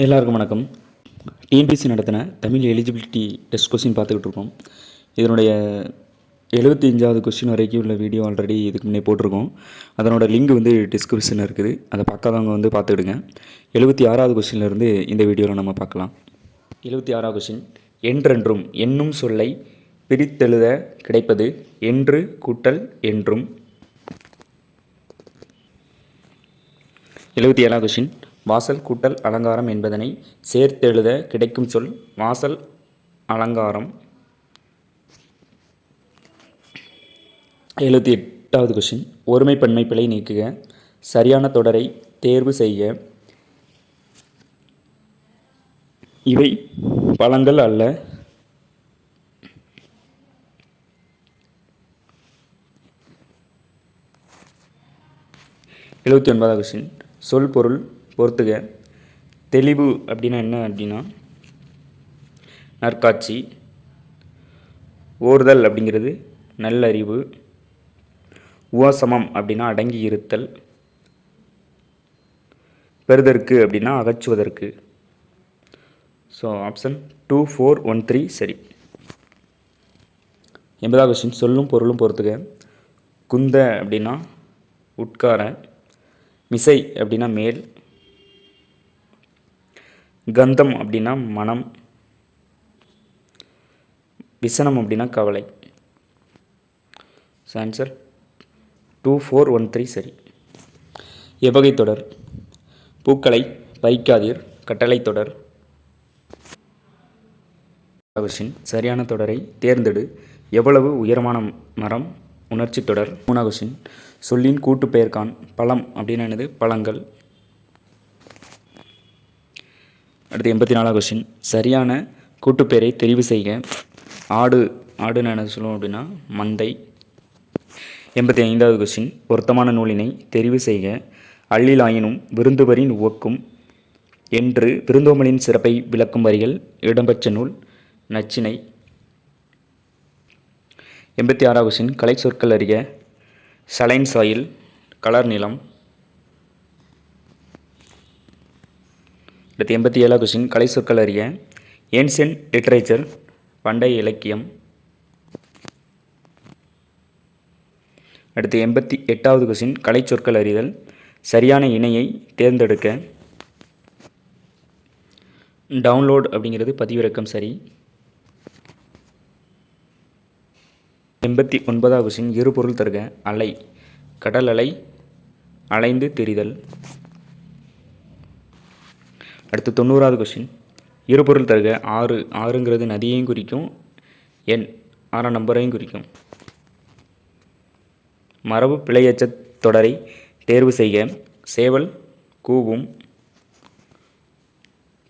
எல்லாருக்கும் வணக்கம். டிஎன்பிஎஸ்சி நடத்தின தமிழ் எலிஜிபிலிட்டி டெஸ்ட் கொஸ்டின் பார்த்துக்கிட்டு இருக்கோம். இதனுடைய 75வது கொஸ்டின் வரைக்கும் உள்ள வீடியோ ஆல்ரெடி இதுக்கு முன்னே போட்டிருக்கோம். அதனோட லிங்க் டிஸ்கிரிப்ஷனில் இருக்குது. அதை பார்க்காதவங்க பார்த்துக்கிடுங்க. 76வது கொஸ்டின்லேருந்து இந்த வீடியோவில் நம்ம பார்க்கலாம். 76வது கொஸ்டின், என்றென்றும் என்னும் சொல்லை பிரித்தெழுத கிடைப்பது என்று கூட்டல் என்றும். 77வது கொஸ்டின், வாசல் கூட்டல் அலங்காரம் என்பதனை சேர்த்தெழுத கிடைக்கும் சொல் வாசல் அலங்காரம். 78வது கொஸ்டின், ஒருமை பன்மை பிழை நீக்குக, சரியான தொடரை தேர்வு செய்க. இவை பழங்கள் அல்ல. 79வது கொஸ்டின், சொல் பொருள் பொறுத்துக. தெளிவு அப்படின்னா என்ன அப்படின்னா நற்காட்சி. ஓர்தல் அப்படிங்கிறது நல்லறிவு. உவசமம் அப்படின்னா அடங்கி இருத்தல். பெறுதற்கு அப்படின்னா அகற்றுவதற்கு. ஸோ ஆப்ஷன் 2, 4, 1, 3 சரி. 80வது கொஸ்டின், சொல்லும் பொருளும் பொறுத்துக. குந்த அப்படின்னா உட்கார. மிசை அப்படின்னா மேல். கந்தம் அப்படின்னா மனம். விசனம் அப்படின்னா கவலை. ஆன்சர் 2, 4, 1, 3 சரி. எவ்வகை தொடர்? பூக்களை பறிக்காதீர். கட்டளை தொடர். சரியான தொடரை தேர்ந்தெடு. எவ்வளவு உயரமான மரம்? உணர்ச்சி தொடர். 3வது கொஸ்டின், சொல்லின் கூட்டு பெயர் காண். பழம் அப்படின்னா என்னது? பழங்கள். அடுத்து 84வது கொஸ்டின், சரியான கூட்டுப்பெயரை தெரிவு செய்க. ஆடு. ஆடுன்னு என்ன சொல்லுவோம் அப்படின்னா மந்தை. 85வது கொஸ்டின், பொருத்தமான நூலினை தெரிவு செய்க. அள்ளிலாயினும் விருந்துவரின் உவக்கும் என்று விருந்தோம்பலின் சிறப்பை விளக்கும் வரிகள் இடம்பெற்ற நூல் நச்சினை. 86வது கொஸ்டின், கலை சொற்கள் அறிக. சலைன் சாயில், கலர் நிலம். அடுத்து 87வது கொஸ்டின், கலை சொற்கள் அறிக. ஏன்சியன்ட் லிட்ரேச்சர், பண்டைய இலக்கியம். அடுத்து 88வது கொஸ்டின், கலை சொற்கள் அறிதல். சரியான இணையை தேர்ந்தெடுக்க. டவுன்லோட் அப்படிங்கிறது பதிவிறக்கம் சரி. 89வது கொஸ்டின், இரு பொருள் தருக. அலை, கடல் அலை, அலைந்து திரிதல். அடுத்து 90வது கொஸ்டின், இரு பொருள் தருக. ஆறு. ஆறுங்கிறது நதியையும் குறிக்கும், எண் 6ஆம் நம்பரையும் குறிக்கும். மரபு பிழையற்ற தொடரை தேர்வு செய்க. சேவல் கூவும்.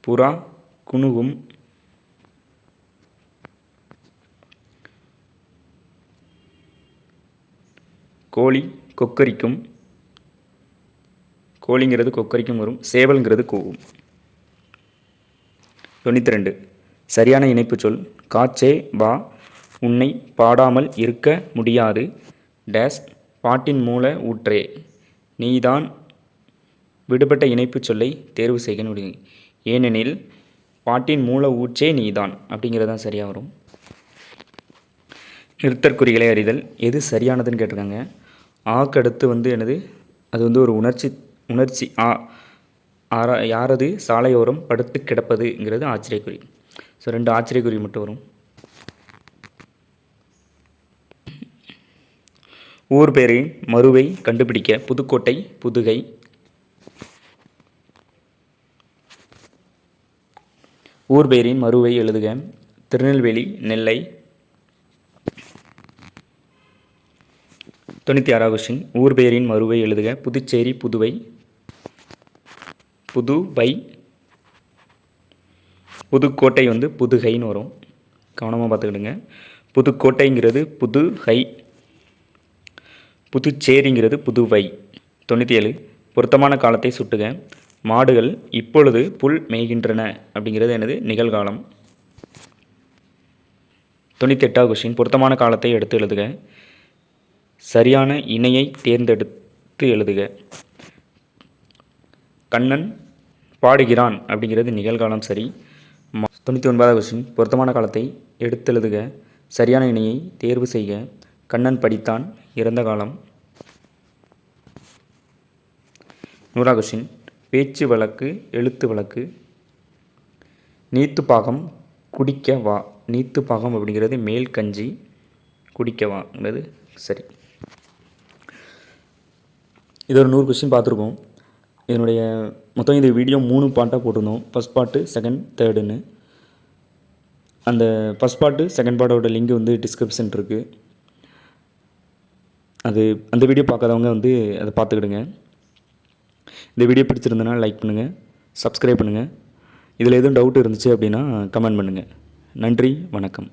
புறா குணுகும். கோழி கொக்கரிக்கும். கோழிங்கிறது கொக்கரிக்கும் வரும். சேவல்ங்கிறது கூவும். 92, சரியான இணைப்பு சொல். காச்சே வா, உன்னை பாடாமல் இருக்க முடியாது. டேஸ், பாட்டின் மூல ஊற்றே. நீதான். விடுபட்ட இணைப்பு சொல்லை தேர்வு செய்க. ஏனெனில் பாட்டின் மூல ஊற்றே நீதான் அப்படிங்கிறதான் சரியாக வரும். நிறுத்தற்குறிகளை அறிதல். எது சரியானதுன்னு கேட்டிருக்காங்க. ஆக்கடுத்து என்னது? அது ஒரு உணர்ச்சி ஆ. யாரது சாலையோரம் படுத்து கிடப்பதுங்கிறது ஆச்சரியக்குறி. ஸோ 2 ஆச்சரியக்குறி மட்டும் வரும். ஊர் பேரின் மறுவை கண்டுபிடிக்க. புதுக்கோட்டை, புதுகை. ஊர் பேரின் மறுவை எழுதுக. திருநெல்வேலி, நெல்லை. 96வது கொஸ்டின், ஊர் பேரின் மறுவை எழுதுக. புதுச்சேரி, புதுவை. புதுவை. புதுக்கோட்டை புதுகைன்னு வரும். கவனமாக பார்த்துக்கிடுங்க. புதுக்கோட்டைங்கிறது புதுகை. புதுச்சேரிங்கிறது புதுவை. 97, பொருத்தமான காலத்தை சுட்டுக. மாடுகள் இப்பொழுது புல் மேய்கின்றன அப்படிங்கிறது என்னது? நிகழ்காலம். 98வது கொஸ்டின், பொருத்தமான காலத்தை எடுத்து எழுதுக. சரியான இணையை தேர்ந்தெடுத்து எழுதுக. கண்ணன் பாடுகிறான் அப்படிங்கிறது நிகழ்காலம் சரி. 99வது கொஸ்டின், பொருத்தமான காலத்தை எடுத்தெழுதுக. சரியான இணையை தேர்வு செய்க. கண்ணன் படித்தான். இறந்த காலம். 100வது கொஸ்டின், பேச்சு வழக்கு எழுத்து வழக்கு. நீத்து பாகம் குடிக்க வா. நீத்து பாகம் அப்படிங்கிறது மேல் கஞ்சி. குடிக்க வாங்கிறது சரி. இது ஒரு 100 கொஸ்டின் பார்த்துருக்கோம். இதனுடைய மொத்தம் இந்த வீடியோ 3 பார்ட்டாக போட்டிருந்தோம். ஃபஸ்ட் பார்ட்டு, செகண்ட், தேர்டுன்னு. அந்த ஃபஸ்ட் பார்ட்டு செகண்ட் பார்ட்டோட லிங்க் வந்து டிஸ்கிரிப்ஷன் இருக்குது. அந்த வீடியோ பார்க்காதவங்க வந்து அதை பார்த்துக்கிடுங்க. இந்த வீடியோ பிடிச்சிருந்தனா லைக் பண்ணுங்கள், சப்ஸ்கிரைப் பண்ணுங்கள். இதில் எதுவும் டவுட் இருந்துச்சு அப்படின்னா கமெண்ட் பண்ணுங்கள். நன்றி, வணக்கம்.